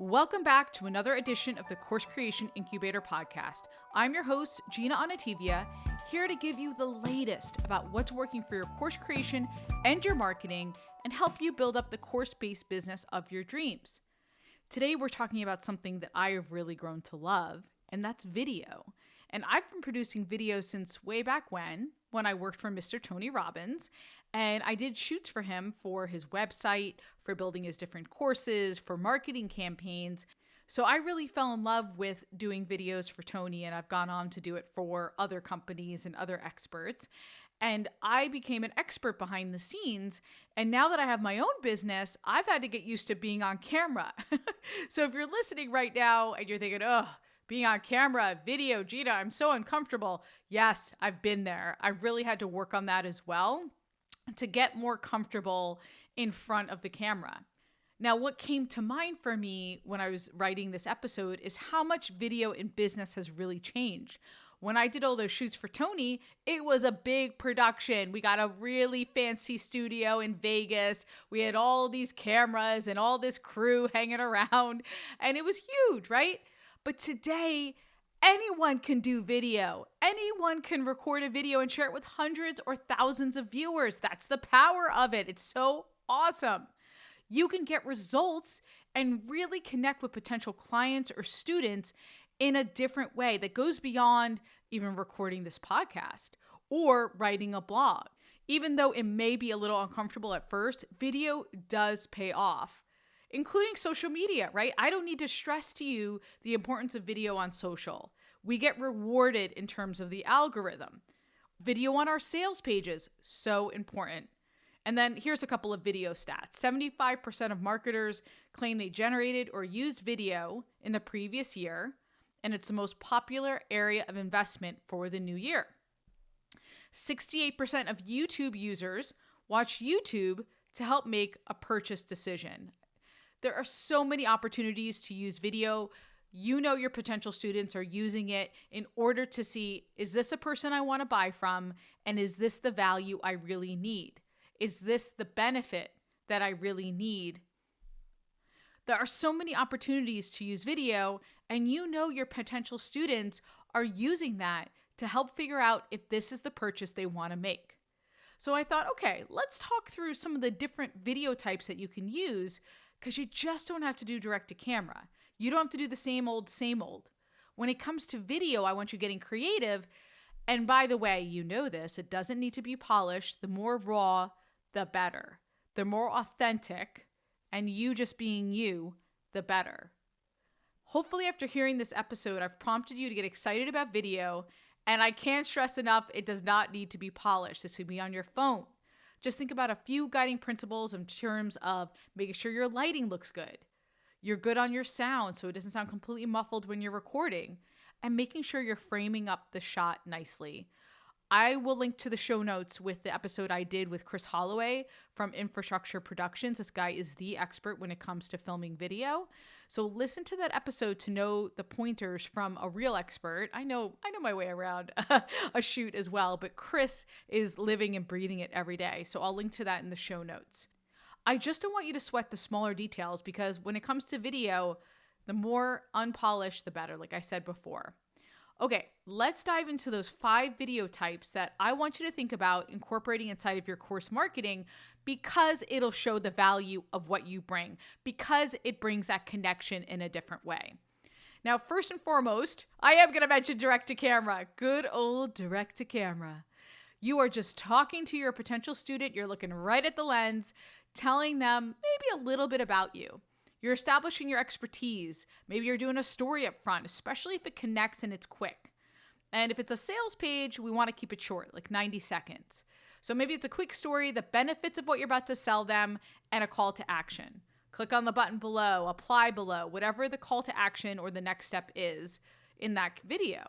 Welcome back to another edition of the Course Creation Incubator Podcast. I'm your host, Gina Anativia, here to give you the latest about what's working for your course creation and your marketing and help you build up the course-based business of your dreams. Today, we're talking about something that I have really grown to love, and that's video. And I've been producing videos since way back when I worked for Mr. Tony Robbins, and I did shoots for him for his website, for building his different courses, for marketing campaigns. So I really fell in love with doing videos for Tony, and I've gone on to do it for other companies and other experts. And I became an expert behind the scenes. And now that I have my own business, I've had to get used to being on camera. So if you're listening right now and you're thinking, oh, being on camera, video, Gina, I'm so uncomfortable. Yes, I've been there. I've really had to work on that as well to get more comfortable in front of the camera. Now, what came to mind for me when I was writing this episode is how much video in business has really changed. When I did all those shoots for Tony, it was a big production. We got a really fancy studio in Vegas. We had all these cameras and all this crew hanging around, and it was huge, right? But today, anyone can do video. Anyone can record a video and share it with hundreds or thousands of viewers. That's the power of it. It's so awesome. You can get results and really connect with potential clients or students in a different way that goes beyond even recording this podcast or writing a blog. Even though it may be a little uncomfortable at first, video does pay off, including social media, right? I don't need to stress to you the importance of video on social. We get rewarded in terms of the algorithm. Video on our sales pages, so important. And then here's a couple of video stats. 75% of marketers claim they generated or used video in the previous year, and it's the most popular area of investment for the new year. 68% of YouTube users watch YouTube to help make a purchase decision. There are so many opportunities to use video. You know your potential students are using it in order to see, is this a person I want to buy from? And is this the value I really need? Is this the benefit that I really need? There are so many opportunities to use video, and you know your potential students are using that to help figure out if this is the purchase they want to make. So I thought, okay, let's talk through some of the different video types that you can use, because you just don't have to do direct to camera. You don't have to do the same old, same old. When it comes to video, I want you getting creative. And by the way, you know this, it doesn't need to be polished. The more raw, the better. The more authentic, and you just being you, the better. Hopefully after hearing this episode, I've prompted you to get excited about video, and I can't stress enough, it does not need to be polished. This could be on your phone. Just think about a few guiding principles in terms of making sure your lighting looks good. You're good on your sound so it doesn't sound completely muffled when you're recording, and making sure you're framing up the shot nicely. I will link to the show notes with the episode I did with Chris Holloway from Infrastructure Productions. This guy is the expert when it comes to filming video. So listen to that episode to know the pointers from a real expert. I know my way around a shoot as well, but Chris is living and breathing it every day. So I'll link to that in the show notes. I just don't want you to sweat the smaller details, because when it comes to video, the more unpolished, the better, like I said before. Okay, let's dive into those 5 video types that I want you to think about incorporating inside of your course marketing, because it'll show the value of what you bring, because it brings that connection in a different way. Now, first and foremost, I am going to mention direct to camera. Good old direct to camera. You are just talking to your potential student. You're looking right at the lens, telling them maybe a little bit about you. You're establishing your expertise. Maybe you're doing a story up front, especially if it connects and it's quick. And if it's a sales page, we want to keep it short, like 90 seconds. So maybe it's a quick story, the benefits of what you're about to sell them, and a call to action. Click on the button below, apply below, whatever the call to action or the next step is in that video.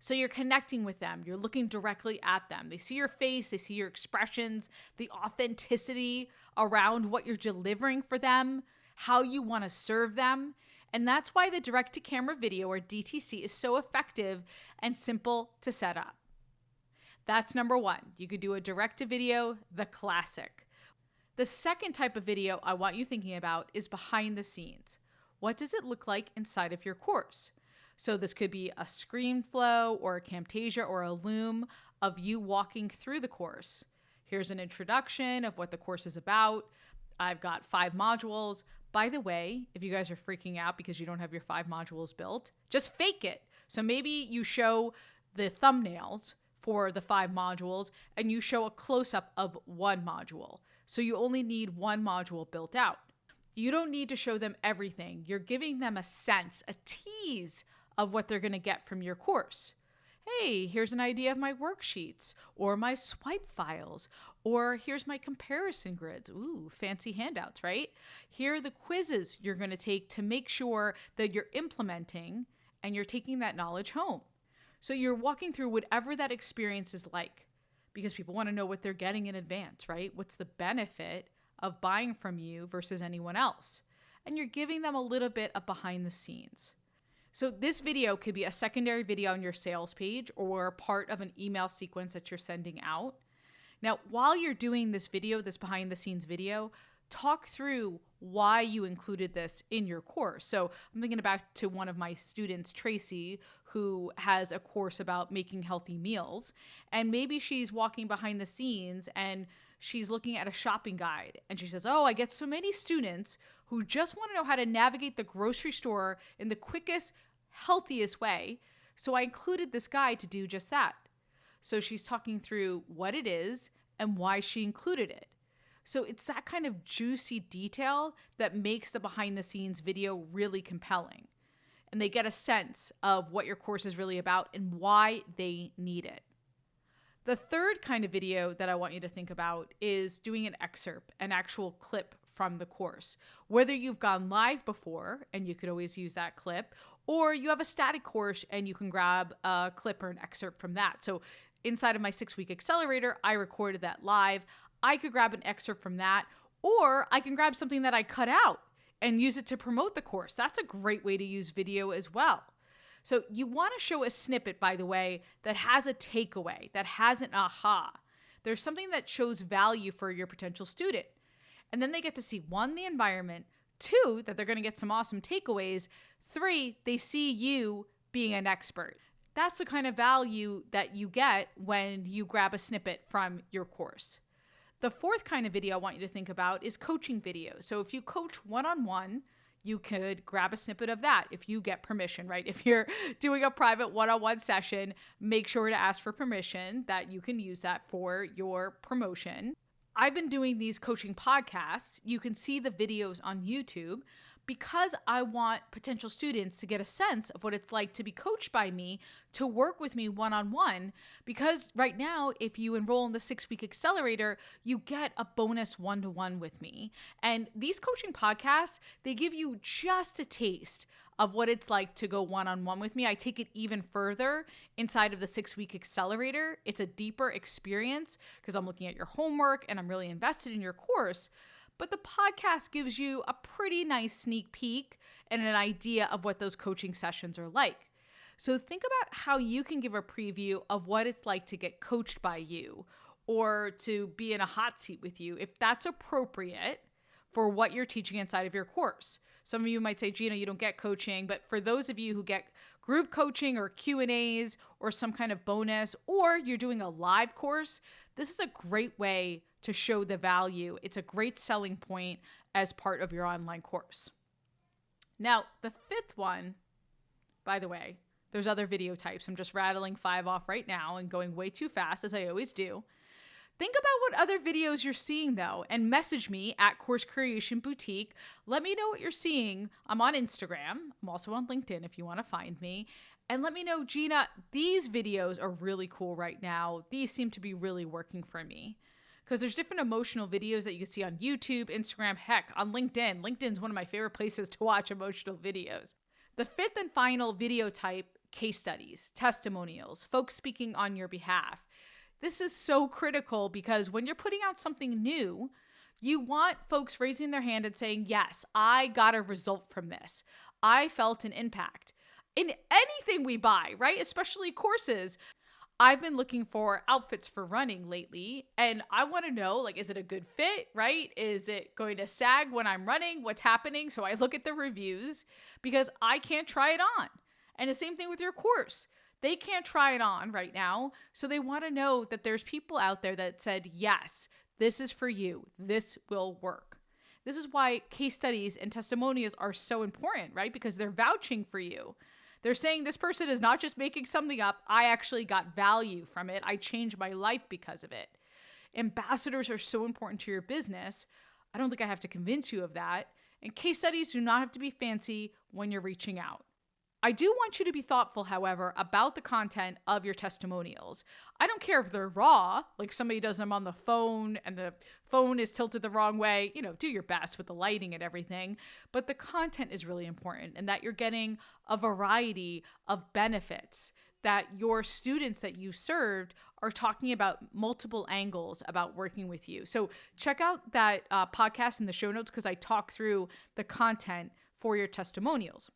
So you're connecting with them. You're looking directly at them. They see your face. They see your expressions, the authenticity around what you're delivering for them, how you want to serve them. And that's why the direct-to-camera video, or DTC, is so effective and simple to set up. That's number 1. You could do a direct-to-video, the classic. The second type of video I want you thinking about is behind the scenes. what does it look like inside of your course? So this could be a ScreenFlow or a Camtasia or a Loom of you walking through the course. Here's an introduction of what the course is about. I've got 5 modules. By the way, if you guys are freaking out because you don't have your 5 modules built, just fake it. So maybe you show the thumbnails for the 5 modules and you show a close-up of one module. So you only need one module built out. You don't need to show them everything. You're giving them a sense, a tease of what they're going to get from your course. Hey, here's an idea of my worksheets or my swipe files, or here's my comparison grids. Ooh, fancy handouts, right? Here are the quizzes you're going to take to make sure that you're implementing and you're taking that knowledge home. So you're walking through whatever that experience is like, because people want to know what they're getting in advance, right? What's the benefit of buying from you versus anyone else? And you're giving them a little bit of behind the scenes. So this video could be a secondary video on your sales page or part of an email sequence that you're sending out. Now, while you're doing this video, this behind the scenes video, talk through why you included this in your course. So I'm thinking back to one of my students, Tracy, who has a course about making healthy meals. And maybe she's walking behind the scenes and she's looking at a shopping guide and she says, oh, I get so many students who just want to know how to navigate the grocery store in the quickest, healthiest way. So I included this guide to do just that. So she's talking through what it is and why she included it. So it's that kind of juicy detail that makes the behind the scenes video really compelling. And they get a sense of what your course is really about and why they need it. The third kind of video that I want you to think about is doing an excerpt, an actual clip from the course. Whether you've gone live before, and you could always use that clip, or you have a static course and you can grab a clip or an excerpt from that. So inside of my 6-week accelerator, I recorded that live. I could grab an excerpt from that, or I can grab something that I cut out and use it to promote the course. That's a great way to use video as well. So you want to show a snippet, by the way, that has a takeaway, that has an aha. There's something that shows value for your potential student. And then they get to see, 1, the environment, 2, that they're going to get some awesome takeaways, 3, they see you being an expert. That's the kind of value that you get when you grab a snippet from your course. The fourth kind of video I want you to think about is coaching videos. So if you coach one-on-one, you could grab a snippet of that if you get permission, right? If you're doing a private one-on-one session, make sure to ask for permission that you can use that for your promotion. I've been doing these coaching podcasts. You can see the videos on YouTube because I want potential students to get a sense of what it's like to be coached by me, to work with me one-on-one. Because right now, if you enroll in the 6-week accelerator, you get a bonus one-to-one with me. And these coaching podcasts, they give you just a taste of what it's like to go one-on-one with me. I take it even further inside of the 6-week accelerator. It's a deeper experience because I'm looking at your homework and I'm really invested in your course. But the podcast gives you a pretty nice sneak peek and an idea of what those coaching sessions are like. So think about how you can give a preview of what it's like to get coached by you or to be in a hot seat with you, if that's appropriate for what you're teaching inside of your course. Some of you might say, Gina, you don't get coaching, but for those of you who get group coaching or Q&As or some kind of bonus, or you're doing a live course, this is a great way to show the value. It's a great selling point as part of your online course. Now, the fifth one, by the way, there's other video types. I'm just rattling 5 off right now and going way too fast, as I always do. Think about what other videos you're seeing, though, and message me at Course Creation Boutique. Let me know what you're seeing. I'm on Instagram. I'm also on LinkedIn if you want to find me. And let me know, Gina, these videos are really cool right now. These seem to be really working for me. Because there's different emotional videos that you can see on YouTube, Instagram, heck, on LinkedIn. LinkedIn's one of my favorite places to watch emotional videos. The fifth and final video type, case studies, testimonials, folks speaking on your behalf. This is so critical because when you're putting out something new, you want folks raising their hand and saying, yes, I got a result from this. I felt an impact. In anything we buy, right? Especially courses. I've been looking for outfits for running lately, and I want to know, like, is it a good fit, right? Is it going to sag when I'm running? What's happening? So I look at the reviews because I can't try it on. And the same thing with your course. They can't try it on right now. So they want to know that there's people out there that said, yes, this is for you. This will work. This is why case studies and testimonials are so important, right? Because they're vouching for you. They're saying this person is not just making something up. I actually got value from it. I changed my life because of it. Ambassadors are so important to your business. I don't think I have to convince you of that. And case studies do not have to be fancy when you're reaching out. I do want you to be thoughtful, however, about the content of your testimonials. I don't care if they're raw, like somebody does them on the phone and the phone is tilted the wrong way. Do your best with the lighting and everything. But the content is really important, and that you're getting a variety of benefits, that your students that you served are talking about multiple angles about working with you. So check out that podcast in the show notes because I talk through the content for your testimonials.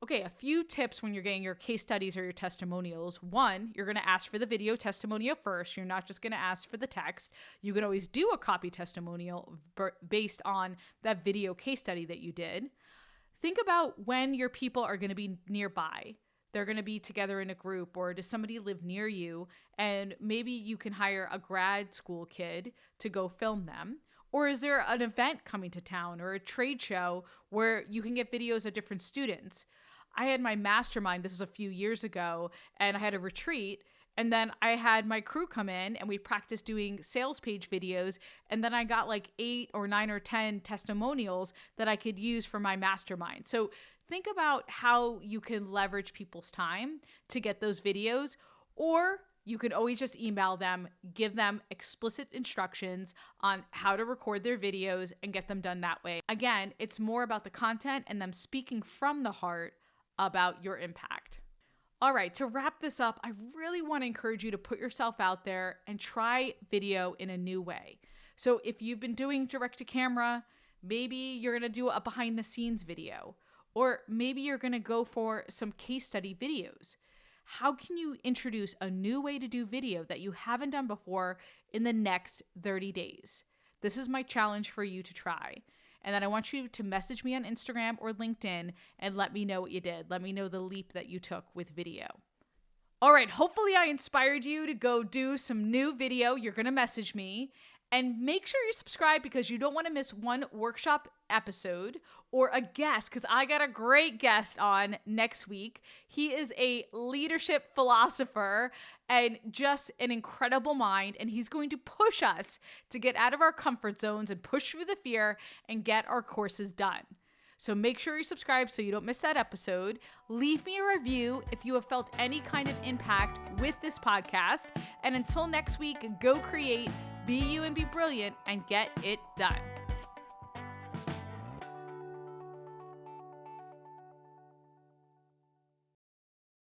Okay, a few tips when you're getting your case studies or your testimonials. One, you're going to ask for the video testimonial first. You're not just going to ask for the text. You can always do a copy testimonial based on that video case study that you did. Think about when your people are going to be nearby. They're going to be together in a group, or does somebody live near you? And maybe you can hire a grad school kid to go film them. Or is there an event coming to town or a trade show where you can get videos of different students? I had my mastermind, this is a few years ago, and I had a retreat, and then I had my crew come in and we practiced doing sales page videos, and then I got like 8 or 9 or 10 testimonials that I could use for my mastermind. So think about how you can leverage people's time to get those videos, or you can always just email them, give them explicit instructions on how to record their videos and get them done that way. Again, it's more about the content and them speaking from the heart about your impact. All right, to wrap this up, I really want to encourage you to put yourself out there and try video in a new way. So if you've been doing direct to camera, maybe you're going to do a behind the scenes video, or maybe you're going to go for some case study videos. How can you introduce a new way to do video that you haven't done before in the next 30 days? This is my challenge for you to try. And then I want you to message me on Instagram or LinkedIn and let me know what you did. Let me know the leap that you took with video. All right, hopefully I inspired you to go do some new video. You're going to message me. And make sure you subscribe because you don't want to miss one workshop episode or a guest, because I got a great guest on next week. He is a leadership philosopher and just an incredible mind, and he's going to push us to get out of our comfort zones and push through the fear and get our courses done. So make sure you subscribe so you don't miss that episode. Leave me a review if you have felt any kind of impact with this podcast. And until next week, go create, be you and be brilliant, and get it done.